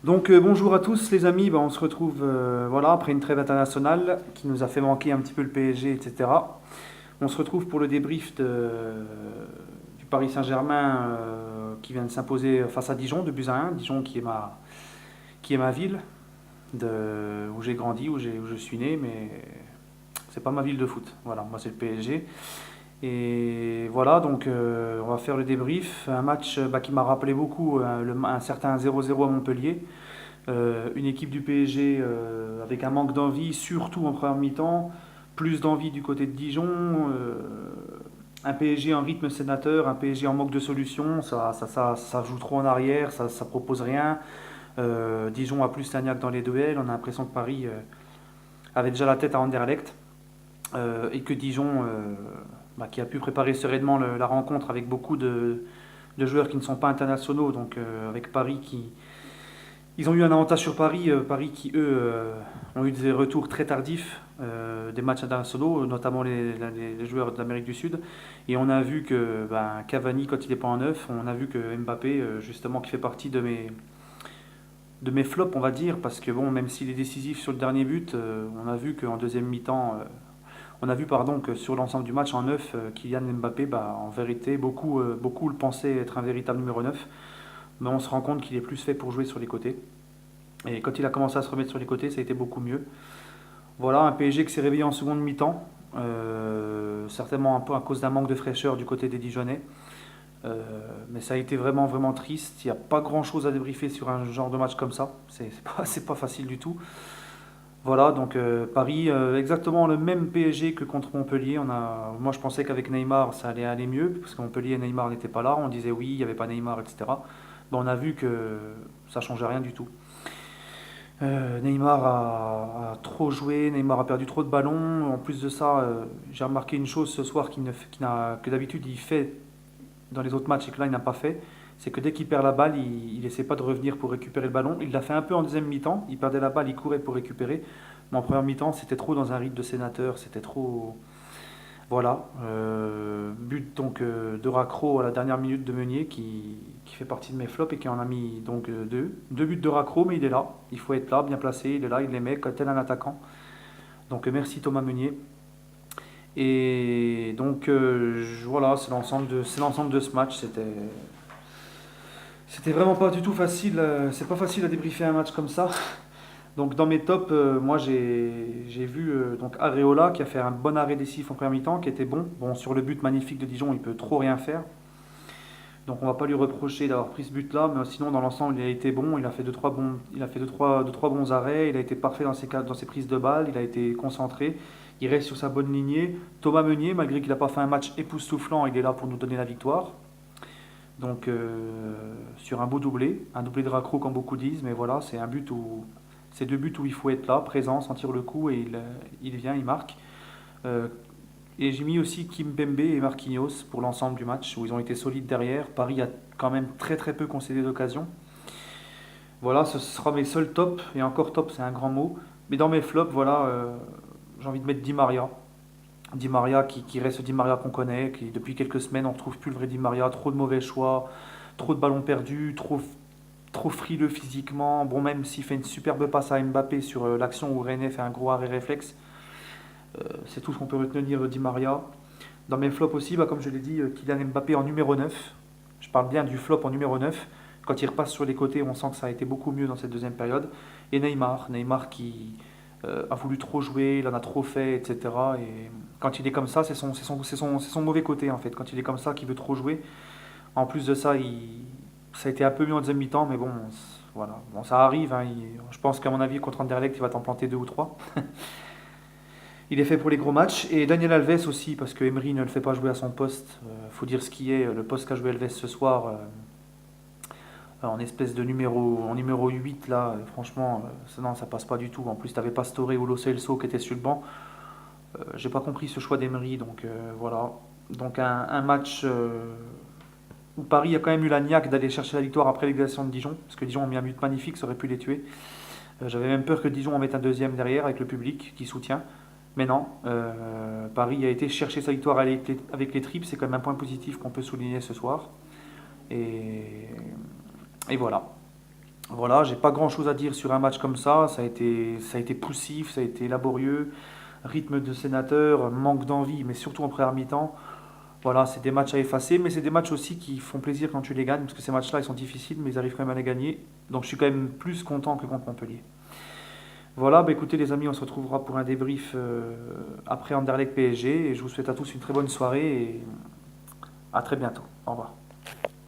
Donc bonjour à tous les amis. On se retrouve voilà, après une trêve internationale qui nous a fait manquer un petit peu le PSG, etc. On se retrouve pour le débrief du Paris Saint-Germain qui vient de s'imposer face à Dijon de buts à 1. Dijon qui est ma ville, où j'ai grandi, où je suis né, mais c'est pas ma ville de foot. Voilà, moi c'est le PSG. Et voilà, donc on va faire le débrief. Un match qui m'a rappelé beaucoup un certain 0-0 à Montpellier. Une équipe du PSG avec un manque d'envie, surtout en première mi-temps, plus d'envie du côté de Dijon, un PSG en rythme sénateur, un PSG en manque de solutions, ça joue trop en arrière, ça propose rien. Dijon a plus Sagnac dans les duels, on a l'impression que Paris avait déjà la tête à Anderlecht et que Dijon, qui a pu préparer sereinement la rencontre avec beaucoup de joueurs qui ne sont pas internationaux, donc avec Paris qui, ils ont eu un avantage sur Paris, Paris qui eux ont eu des retours très tardifs des matchs internationaux, notamment les joueurs de l'Amérique du Sud. Et on a vu que Cavani, quand il n'est pas en neuf, on a vu que Mbappé, justement, qui fait partie de mes flops, on va dire, parce que bon, même s'il est décisif sur le dernier but, on a vu qu'en deuxième mi-temps, on a vu pardon que sur l'ensemble du match en neuf, Kylian Mbappé, en vérité, beaucoup le pensaient être un véritable numéro 9. Mais on se rend compte qu'il est plus fait pour jouer sur les côtés. Et quand il a commencé à se remettre sur les côtés, ça a été beaucoup mieux. Voilà, un PSG qui s'est réveillé en seconde mi-temps, certainement un peu à cause d'un manque de fraîcheur du côté des Dijonais. Mais ça a été vraiment triste. Il n'y a pas grand-chose à débriefer sur un genre de match comme ça. C'est pas facile du tout. Voilà, donc Paris, exactement le même PSG que contre Montpellier. Moi, je pensais qu'avec Neymar, ça allait aller mieux, parce que Montpellier, Neymar n'était pas là. On disait oui, il n'y avait pas Neymar, etc. Ben, on a vu que ça changeait rien du tout. Neymar a trop joué, Neymar a perdu trop de ballons. En plus de ça, j'ai remarqué une chose ce soir que d'habitude il fait dans les autres matchs et que là il n'a pas fait. C'est que dès qu'il perd la balle, il essaie pas de revenir pour récupérer le ballon. Il l'a fait un peu en deuxième mi-temps. Il perdait la balle, il courait pour récupérer. Mais en première mi-temps, c'était trop dans un rythme de sénateur. C'était trop. Voilà. But donc de Racro à la dernière minute de Meunier qui fait partie de mes flops et qui en a mis donc deux. Deux buts de Racro, mais il est là. Il faut être là, bien placé. Il est là, il les met, tel un attaquant. Donc merci Thomas Meunier. Et donc voilà, c'est l'ensemble de ce match. C'était vraiment pas du tout facile. C'est pas facile à débriefer un match comme ça. Donc dans mes tops, moi j'ai vu donc Areola qui a fait un bon arrêt décisif en première mi-temps, qui était bon. Bon, sur le but magnifique de Dijon, il peut trop rien faire. Donc on va pas lui reprocher d'avoir pris ce but-là, mais sinon dans l'ensemble il a été bon. Il a fait deux, trois bons arrêts. Il a été parfait dans ses prises de balles. Il a été concentré. Il reste sur sa bonne lignée. Thomas Meunier, malgré qu'il n'a pas fait un match époustouflant, il est là pour nous donner la victoire. Donc sur un doublé de raccro comme beaucoup disent, mais voilà, c'est deux buts où il faut être là, présent, sentir le coup et il vient, il marque. Euh, et j'ai mis aussi Kim Pembe et Marquinhos pour l'ensemble du match où ils ont été solides derrière. Paris a quand même très peu concédé d'occasion. Voilà, ce sera mes seuls tops et encore top, c'est un grand mot. Mais dans mes flops, voilà, j'ai envie de mettre Di Maria. Di Maria qui reste Di Maria qu'on connaît, qui depuis quelques semaines on ne retrouve plus le vrai Di Maria, trop de mauvais choix, trop de ballons perdus, trop frileux physiquement. Bon, même s'il fait une superbe passe à Mbappé sur l'action où René fait un gros arrêt réflexe, c'est tout ce qu'on peut retenir de Di Maria. Dans mes flops aussi, comme je l'ai dit, Kylian Mbappé en numéro 9. Je parle bien du flop en numéro 9. Quand il repasse sur les côtés, on sent que ça a été beaucoup mieux dans cette deuxième période. Et Neymar qui a voulu trop jouer, il en a trop fait, etc. Et quand il est comme ça, c'est son mauvais côté en fait. Quand il est comme ça, qu'il veut trop jouer. En plus de ça, ça a été un peu mieux en deuxième mi-temps, mais bon, voilà. Bon, ça arrive. Hein. Je pense qu'à mon avis, contre Anderlecht, il va t'en planter deux ou trois. Il est fait pour les gros matchs. Et Daniel Alves aussi, parce que Emery ne le fait pas jouer à son poste. Faut dire ce qui est. Le poste qu'a joué Alves ce soir, en espèce de en numéro 8, là, franchement, non, ça passe pas du tout. En plus, tu avais Pastore ou Lo Celso qui était sur le banc. J'ai pas compris ce choix d'Emery, donc voilà. Donc un match où Paris a quand même eu la niaque d'aller chercher la victoire après l'égalisation de Dijon, parce que Dijon a mis un but magnifique, ça aurait pu les tuer. J'avais même peur que Dijon en mette un deuxième derrière avec le public qui soutient. Mais non, Paris a été chercher sa victoire avec les tripes, c'est quand même un point positif qu'on peut souligner ce soir. Et, et voilà. Voilà, j'ai pas grand-chose à dire sur un match comme ça a été poussif, ça a été laborieux, rythme de sénateur, manque d'envie, mais surtout en première mi-temps. Voilà, c'est des matchs à effacer, mais c'est des matchs aussi qui font plaisir quand tu les gagnes, parce que ces matchs-là, ils sont difficiles, mais ils arrivent quand même à les gagner. Donc je suis quand même plus content que contre Montpellier. Voilà, bah écoutez les amis, on se retrouvera pour un débrief après Anderlecht PSG, et je vous souhaite à tous une très bonne soirée, et à très bientôt. Au revoir.